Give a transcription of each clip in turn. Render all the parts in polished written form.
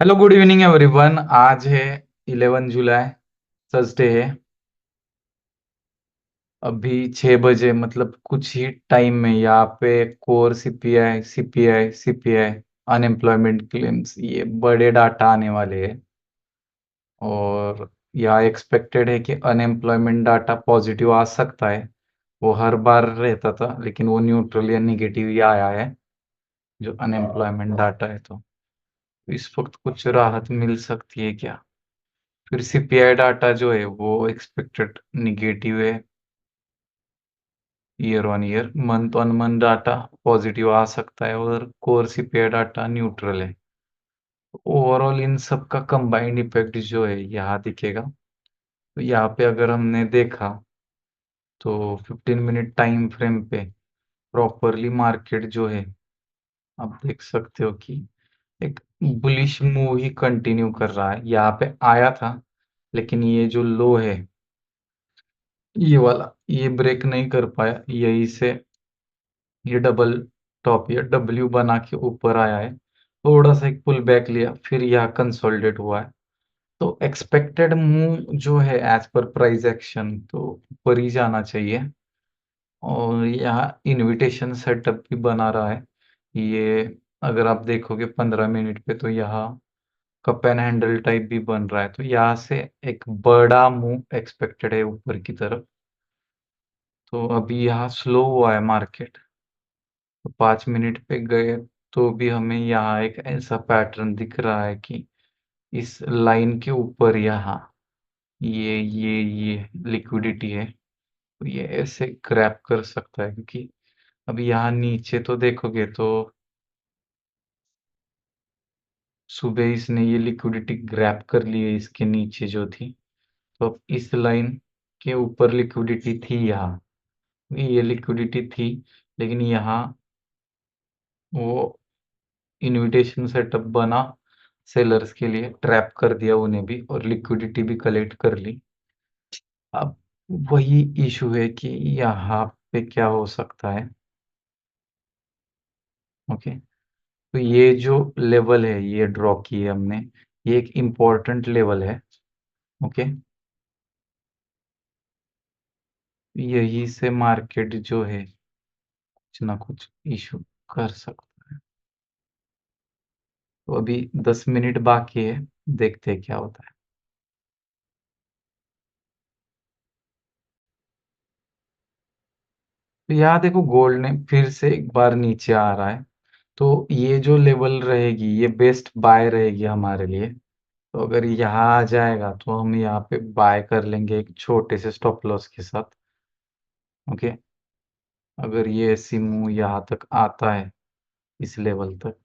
Hello good evening everyone. आज है 11 जुलाई, Thursday है। अभी 6 बजे मतलब कुछ ही टाइम में यहाँ पे core CPI CPI CPI unemployment claims ये बड़े डाटा आने वाले हैं। और यह एक्सपेक्टेड है कि अनएम्प्लॉयमेंट डाटा पॉजिटिव आ सकता है। वो हर बार रहता था लेकिन वो न्यूट्रल या निगेटिव ही आया है जो अनएम्प्लॉयमेंट डाटा है। तो इस वक्त कुछ राहत मिल सकती है क्या? फिर सीपीआई डाटा जो है वो एक्सपेक्टेड निगेटिव है year on year. Month on month data positive आ सकता है और कोर सीपीआई डाटा न्यूट्रल है। ओवरऑल इन सब का कंबाइंड इफेक्ट जो है यहाँ दिखेगा। तो यहाँ पे अगर हमने देखा तो 15 मिनट टाइम फ्रेम पे प्रॉपरली मार्केट जो है आप देख सकते हो कि एक बुलिश मूव ही कंटिन्यू कर रहा है। यहाँ पे आया था लेकिन ये जो लो है ये वाला ये ब्रेक नहीं कर पाया। यही से ये डबल टॉप या डब्ल्यू बना के ऊपर आया है। थोड़ा सा एक पुल बैक लिया फिर यह कंसोलिडेट हुआ है। तो एक्सपेक्टेड मूव जो है एज पर प्राइस एक्शन तो ऊपर ही जाना चाहिए। और यहाँ इनविटेशन सेटअप भी बना रहा है। ये अगर आप देखोगे 15 मिनट पे तो यहाँ कप एंड हैंडल टाइप भी बन रहा है। तो यहाँ से एक बड़ा मूव एक्सपेक्टेड है ऊपर की तरफ। तो अभी यहाँ स्लो हुआ है मार्केट। तो 5 मिनट पे गए तो भी हमें यहाँ एक ऐसा पैटर्न दिख रहा है कि इस लाइन के ऊपर यहाँ ये लिक्विडिटी है। तो ये ऐसे ग्रैब कर सकता है क्योंकि अभी यहाँ नीचे तो देखोगे तो सुबह इसने ये लिक्विडिटी ग्रैब कर ली है इसके नीचे जो थी। तो अब इस लाइन के ऊपर लिक्विडिटी थी यहाँ। ये लिक्विडिटी थी लेकिन यहाँ वो इनविटेशन सेटअप बना सेलर्स के लिए, ट्रैप कर दिया उन्हें भी और लिक्विडिटी भी कलेक्ट कर ली। अब वही इशू है कि यहाँ पे क्या हो सकता है। ओके, तो ये जो लेवल है ये ड्रॉ की है हमने, ये एक इम्पोर्टेंट लेवल है। ओके, यही से मार्केट जो है कुछ ना कुछ इशू कर सकता है। तो अभी 10 मिनट बाकी है, देखते हैं क्या होता है। तो यहाँ देखो गोल्ड ने फिर से एक बार नीचे आ रहा है। तो ये जो लेवल रहेगी ये बेस्ट बाय रहेगी हमारे लिए। तो अगर यहाँ आ जाएगा तो हम यहाँ पे बाय कर लेंगे एक छोटे से स्टॉप लॉस के साथ। ओके, अगर ये ऐसी मूव यहाँ तक आता है इस लेवल तक,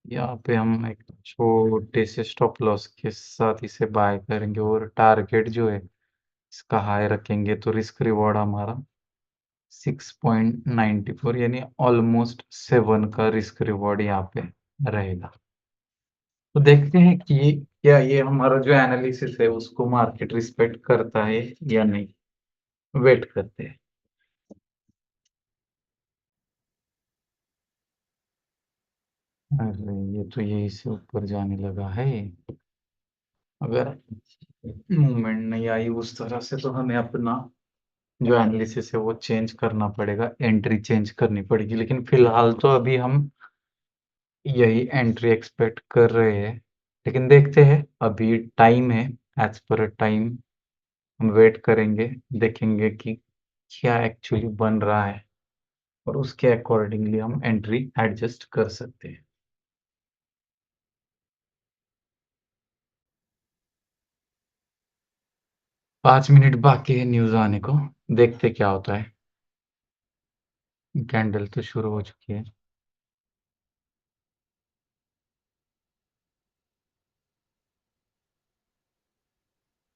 यहाँ पे हम एक छोटे से स्टॉप लॉस के साथ इसे बाय करेंगे और टारगेट जो है इसका हाई रखेंगे। तो रिस्क रिवॉर्ड हमारा 6.94 यानी ऑलमोस्ट 7 का रिस्क रिवॉर्ड यहाँ पे रहेगा। तो देखते हैं कि क्या ये हमारा जो एनालिसिस है उसको मार्केट रिस्पेक्ट करता है या नहीं। वेट करते हैं। अरे ये तो यही से ऊपर जाने लगा है। अगर मूवमेंट नहीं आई उस तरह से तो हमें अपना जो एनालिसिस है वो चेंज करना पड़ेगा, एंट्री चेंज करनी पड़ेगी। लेकिन फिलहाल तो अभी हम यही एंट्री एक्सपेक्ट कर रहे हैं। लेकिन देखते हैं, अभी टाइम है। एज पर टाइम हम वेट करेंगे, देखेंगे कि क्या एक्चुअली बन रहा है और उसके अकॉर्डिंगली हम एंट्री एडजस्ट कर सकते हैं। 5 मिनट बाकी है न्यूज़ आने को, देखते क्या होता है। कैंडल तो शुरू हो चुकी है।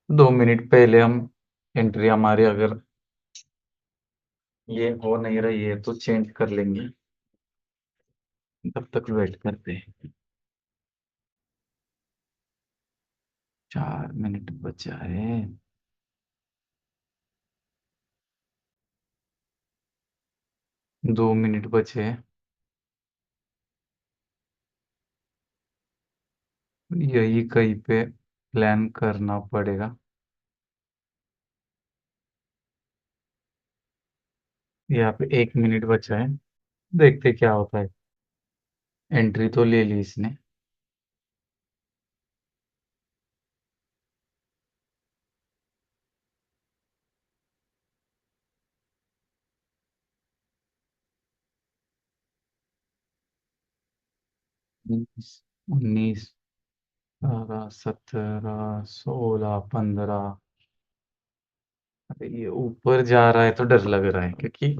2 मिनट पहले हम एंट्री हमारी अगर ये हो नहीं रही है तो चेंज कर लेंगे। तब तक वेट करते हैं। 4 मिनट बचा है। 2 मिनट बचे हैं। यही कहीं पे प्लान करना पड़ेगा। यहाँ पे 1 मिनट बचा है, देखते क्या होता है। एंट्री तो ले ली इसने। 20, 19, 18, 17, 16, 15। अरे ये ऊपर जा रहा है तो डर लग रहा है क्योंकि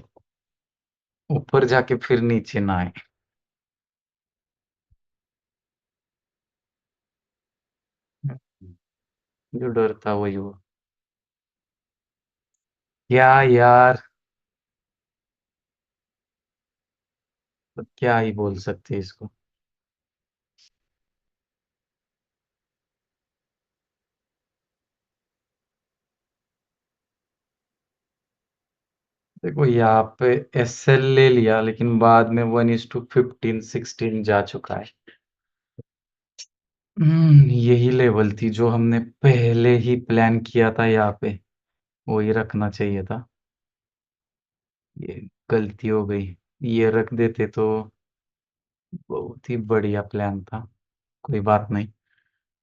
ऊपर जाके फिर नीचे ना आए। जो डर था वही हुआ। क्या यार, तो क्या ही बोल सकते हैं इसको। देखो यहाँ पे एसएल ले लिया लेकिन बाद में 1:15 16 जा चुका है। यही लेवल थी जो हमने पहले ही प्लान किया था यहाँ पे, वही रखना चाहिए था। ये गलती हो गई, ये रख देते तो बहुत ही बढ़िया प्लान था। कोई बात नहीं,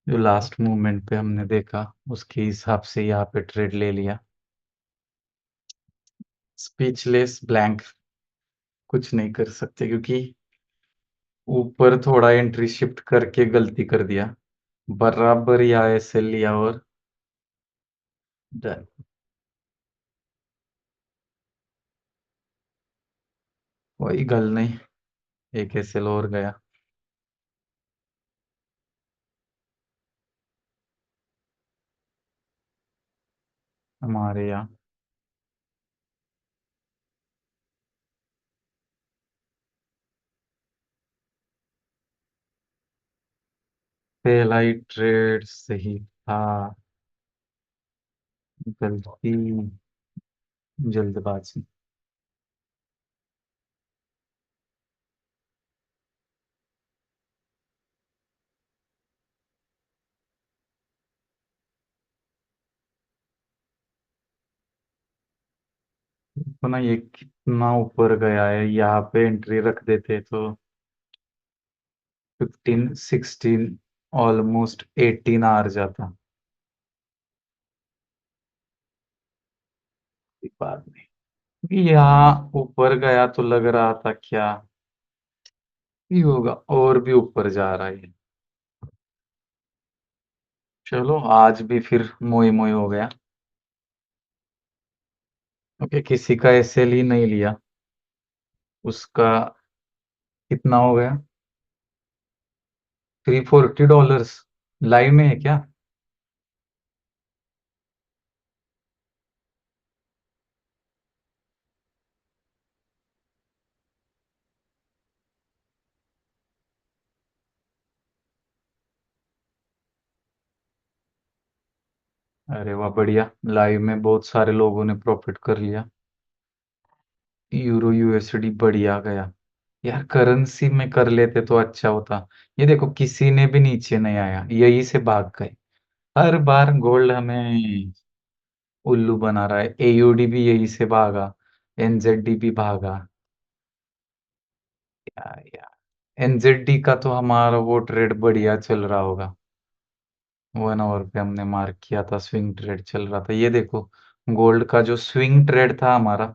जो लास्ट मोमेंट पे हमने देखा उसके हिसाब से यहाँ पे ट्रेड ले लिया। स्पीचलेस ब्लैंक, कुछ नहीं कर सकते क्योंकि ऊपर थोड़ा एंट्री शिफ्ट करके गलती कर दिया। बराबर यहाँ ऐसे लिया और डन। कोई गल नहीं, एक एसएल और गया। हमारे यहाँ पहला ही ट्रेड सही था। गलती, जल्दबाजी। तो ना ये कितना ऊपर गया है, यहाँ पे एंट्री रख देते तो 15 16 ऑलमोस्ट 18 आ जाता। कोई बात नहीं, यहाँ ऊपर गया तो लग रहा था क्या ही होगा, और भी ऊपर जा रहा है। चलो आज भी फिर मोई मोई हो गया। ओके, किसी का एसएल ही नहीं लिया, उसका कितना हो गया? $340 लाइव में है क्या? अरे वाह बढ़िया, लाइव में बहुत सारे लोगों ने प्रॉफिट कर लिया। यूरो यूएसडी बढ़िया गया। यार करेंसी में कर लेते तो अच्छा होता। ये देखो किसी ने भी नीचे नहीं आया, यही से भाग गए। हर बार गोल्ड हमें उल्लू बना रहा है। एयूडी भी यही से भागा, एनजेडी भी भागा। यार एनजेडी का तो हमारा वो ट्रेड बढ़िया चल रहा होगा। 1 आवर पे हमने मार्क किया था, स्विंग ट्रेड चल रहा था। ये देखो गोल्ड का जो स्विंग ट्रेड था हमारा,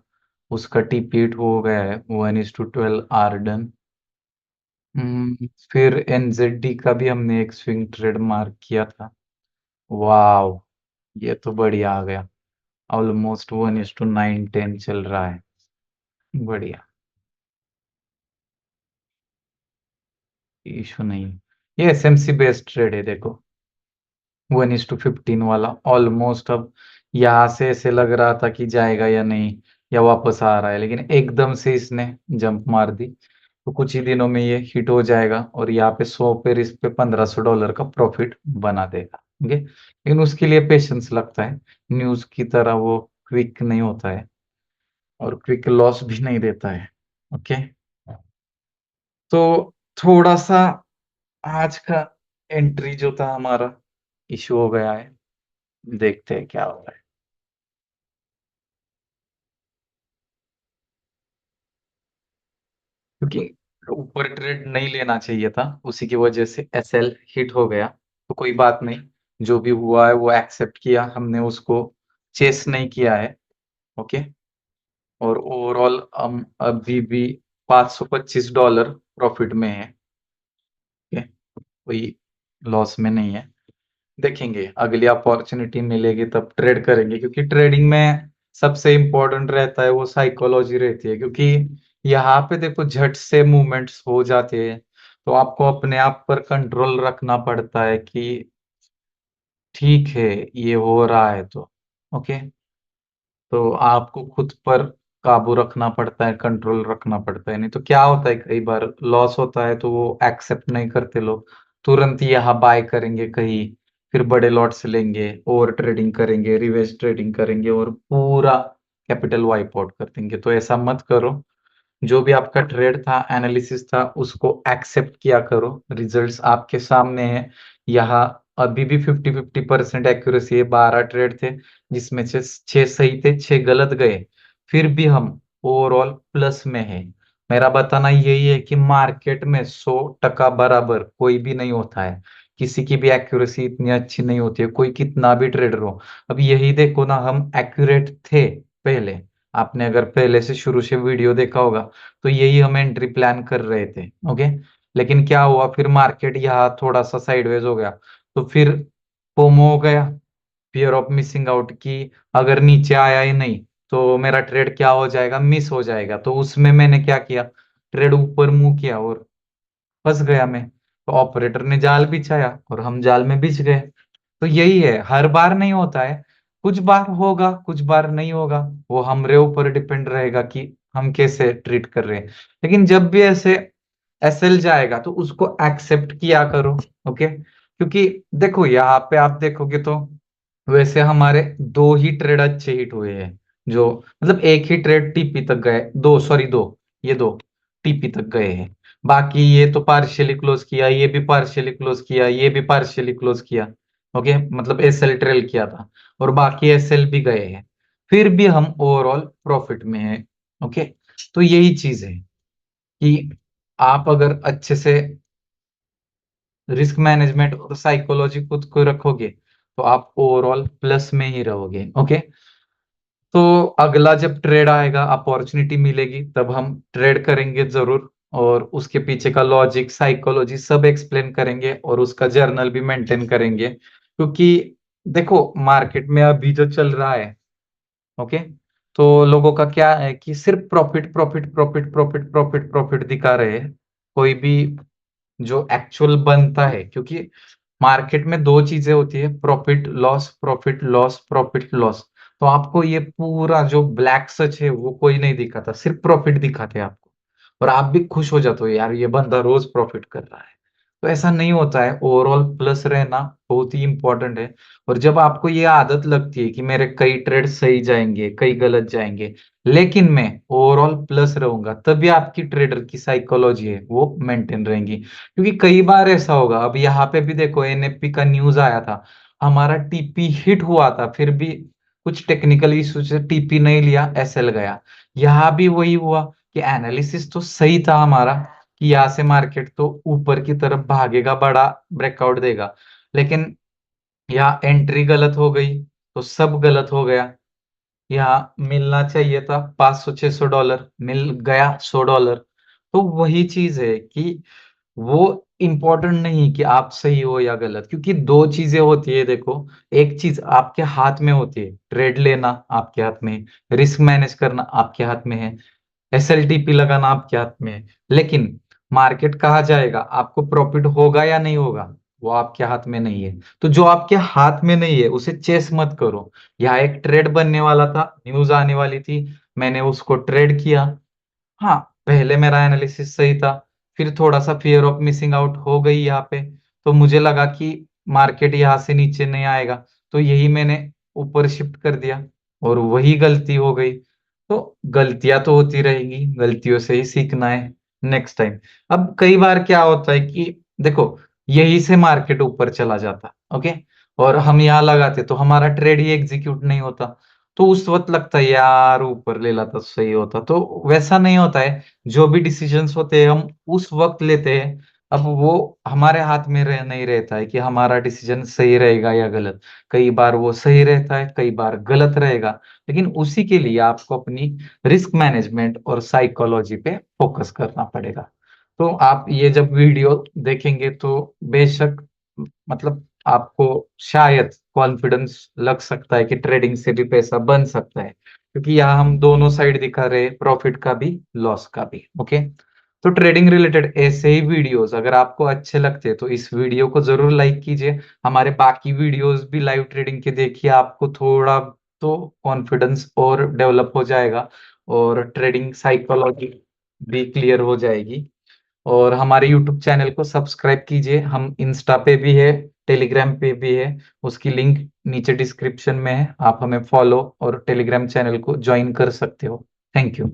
उसका टीपीट हो गया है 1:12 आर डन। फिर एनजेडी का भी हमने एक स्विंग ट्रेड मार्क किया था। वाव, ये तो बढ़िया आ गया। ऑलमोस्ट 1:9 10 चल रहा है। बढ़िया, इशू नहीं है। ये एसएमसी बेस्ड ट्रेड है देखो, 1:15 वाला ऑलमोस्ट। अब यहाँ से ऐसे लग रहा था कि जाएगा या नहीं, या वापस आ रहा है, लेकिन एकदम से इसने जंप मार दी। तो कुछ ही दिनों में ये हिट हो जाएगा और यहाँ पे 100 पे इस पे $1500 का प्रॉफिट बना देगा। ओके, लेकिन उसके लिए पेशेंस लगता है। न्यूज की तरह वो क्विक नहीं होता है और क्विक लॉस भी नहीं देता है। ओके, तो थोड़ा सा आज का एंट्री जो था हमारा इश्यू हो गया है। देखते हैं क्या होता है। क्योंकि ऊपर ट्रेड नहीं लेना चाहिए था, उसी की वजह से एसएल हिट हो गया। तो कोई बात नहीं, जो भी हुआ है वो एक्सेप्ट किया हमने, उसको चेस नहीं किया है। ओके। और ओवरऑल हम अभी भी $525 प्रॉफिट में है। ओके। कोई लॉस में नहीं है। देखेंगे अगली अपॉर्चुनिटी मिलेगी तब ट्रेड करेंगे, क्योंकि ट्रेडिंग में सबसे इम्पोर्टेंट रहता है वो साइकोलॉजी रहती है। क्योंकि यहाँ पे देखो झट से मूवमेंट्स हो जाते हैं, तो आपको अपने आप पर कंट्रोल रखना पड़ता है कि ठीक है, ये हो रहा है तो ओके। तो आपको खुद पर काबू रखना पड़ता है, कंट्रोल रखना पड़ता है, नहीं तो क्या होता है कई बार लॉस होता है तो वो एक्सेप्ट नहीं करते लोग। तुरंत यहाँ बाय करेंगे कहीं, फिर बड़े लॉट्स लेंगे, ओवर ट्रेडिंग करेंगे, रिवर्स ट्रेडिंग करेंगे और पूरा कैपिटल वाइप आउट कर देंगे। तो ऐसा मत करो। जो भी आपका ट्रेड था, एनालिसिस था, उसको एक्सेप्ट किया करो। रिजल्ट्स आपके सामने हैं। यहाँ अभी भी 50-50% एक्यूरेसी है। 12 ट्रेड थे जिसमें से 6 सही थे, 6 गलत गए। फिर भी हम ओवरऑल प्लस में है। मेरा बताना यही है कि मार्केट में 100% बराबर कोई भी नहीं होता है। किसी की भी एक्यूरेसी इतनी अच्छी नहीं होती है, कोई कितना भी ट्रेडर हो। अब यही देखो ना, हम एक्यूरेट थे पहले। आपने अगर पहले से शुरू से वीडियो देखा होगा तो यही हम एंट्री प्लान कर रहे थे। ओके। लेकिन क्या हुआ, फिर मार्केट यहाँ थोड़ा सा साइडवेज हो गया, तो फिर फोमो हो गया, फियर ऑफ मिसिंग आउट की। अगर नीचे आया ही नहीं तो मेरा ट्रेड क्या हो जाएगा, मिस हो जाएगा। तो उसमें मैंने क्या किया, ट्रेड ऊपर मुंह किया और फंस गया मैं। तो ऑपरेटर ने जाल बिछाया और हम जाल में बिछ गए। तो यही है, हर बार नहीं होता है। कुछ बार होगा, कुछ बार नहीं होगा। वो हमरे ऊपर डिपेंड रहेगा कि हम कैसे ट्रीट कर रहे हैं। लेकिन जब भी ऐसे एसएल जाएगा तो उसको एक्सेप्ट किया करो। ओके। क्योंकि देखो यहाँ पे आप देखोगे तो वैसे हमारे दो ही ट्रेड अच्छे हिट हुए हैं। जो मतलब एक ही ट्रेड टीपी तक गए, दो सॉरी दो, ये दो टीपी तक गए हैं। बाकी ये तो पार्शियली क्लोज किया, ये भी पार्शियली क्लोज किया, ये भी पार्शियली क्लोज किया। ओके, मतलब एसएल ट्रेल किया था और बाकी एसएल भी गए हैं। फिर भी हम ओवरऑल प्रॉफिट में हैं। ओके। तो यही चीज है कि आप अगर अच्छे से रिस्क मैनेजमेंट और साइकोलॉजी खुद को रखोगे तो आप ओवरऑल प्लस में ही रहोगे। ओके। तो अगला जब ट्रेड आएगा, अपॉर्चुनिटी मिलेगी, तब हम ट्रेड करेंगे जरूर। और उसके पीछे का लॉजिक, साइकोलॉजी सब एक्सप्लेन करेंगे और उसका जर्नल भी मेंटेन करेंगे। क्योंकि देखो मार्केट में अभी जो चल रहा है, ओके, तो लोगों का क्या है कि सिर्फ profit profit profit profit profit profit दिखा रहे हैं। कोई भी जो एक्चुअल बनता है, क्योंकि मार्केट में दो चीजें होती है, profit loss, profit loss, profit loss. तो आपको ये पूरा जो ब्लैक सच है वो कोई नहीं दिखाता, सिर्फ प्रॉफिट दिखाते हैं आपको। और आप भी खुश हो जाते हो, यार ये बंदा रोज प्रॉफिट कर रहा है। तो ऐसा नहीं होता है, ओवरऑल प्लस रहना बहुत ही इंपॉर्टेंट है। और जब आपको ये आदत लगती है कि मेरे कई ट्रेड सही जाएंगे, कई गलत जाएंगे, लेकिन मैं ओवरऑल प्लस रहूंगा, तभी आपकी ट्रेडर की साइकोलॉजी है वो मेंटेन रहेंगी। क्योंकि कई बार ऐसा होगा, अब यहाँ पे भी देखो एनएफपी का न्यूज आया था, हमारा टीपी हिट हुआ था, फिर भी कुछ टेक्निकल इशू से टीपी नहीं लिया, एसएल गया। यहाँ भी वही हुआ कि एनालिसिस तो सही था हमारा कि यहाँ से मार्केट तो ऊपर की तरफ भागेगा, बड़ा ब्रेकआउट देगा। लेकिन यहाँ एंट्री गलत हो गई तो सब गलत हो गया। यहाँ मिलना चाहिए था 500-600 डॉलर, मिल गया $100। तो वही चीज है कि वो इम्पोर्टेंट नहीं कि आप सही हो या गलत, क्योंकि दो चीजें होती है देखो। एक चीज आपके हाथ में होती है, ट्रेड लेना आपके हाथ में है, रिस्क मैनेज करना आपके हाथ में है, एसएलटीपी लगाना आपके हाथ में है। लेकिन मार्केट कहाँ जाएगा, आपको प्रॉफिट होगा या नहीं होगा, वो आपके हाथ में नहीं है। तो जो आपके हाथ में नहीं है उसे चेस मत करो। यहाँ एक ट्रेड बनने वाला था, न्यूज आने वाली थी, मैंने उसको ट्रेड किया। हाँ, पहले मेरा एनालिसिस सही था, फिर थोड़ा सा फियर ऑफ मिसिंग आउट हो गई यहाँ पे। तो मुझे लगा कि मार्केट यहाँ से नीचे नहीं आएगा, तो यही मैंने ऊपर शिफ्ट कर दिया और वही गलती हो गई। तो गलतियां तो होती रहेंगी, गलतियों से ही सीखना है नेक्स्ट टाइम। अब कई बार क्या होता है कि देखो, यही से मार्केट ऊपर चला जाता। ओके, और हम यहाँ लगाते तो हमारा ट्रेड ही एग्जीक्यूट नहीं होता। तो उस वक्त लगता है यार ऊपर ले लाता तो सही होता, तो वैसा नहीं होता है। जो भी डिसीजंस होते हैं हम उस वक्त लेते हैं। अब वो हमारे हाथ में नहीं रहता है कि हमारा डिसीजन सही रहेगा या गलत। कई बार वो सही रहता है, कई बार गलत रहेगा। लेकिन उसी के लिए आपको अपनी रिस्क मैनेजमेंट और साइकोलॉजी पे फोकस करना पड़ेगा। तो आप ये जब वीडियो देखेंगे तो बेशक, मतलब आपको शायद कॉन्फिडेंस लग सकता है कि ट्रेडिंग से भी पैसा बन सकता है, क्योंकि यहाँ हम दोनों साइड दिखा रहे हैं, प्रॉफिट का भी लॉस का भी। ओके, तो ट्रेडिंग रिलेटेड ऐसे ही वीडियोस अगर आपको अच्छे लगते हैं तो इस वीडियो को जरूर लाइक कीजिए। हमारे बाकी वीडियोस भी लाइव ट्रेडिंग के देखिए, आपको थोड़ा तो कॉन्फिडेंस और डेवलप हो जाएगा, और ट्रेडिंग साइकोलॉजी भी क्लियर हो जाएगी। और हमारे यूट्यूब चैनल को सब्सक्राइब कीजिए, हम इंस्टा पे भी है, टेलीग्राम पे भी है। उसकी लिंक नीचे डिस्क्रिप्शन में है, आप हमें फॉलो और टेलीग्राम चैनल को ज्वाइन कर सकते हो। Thank you.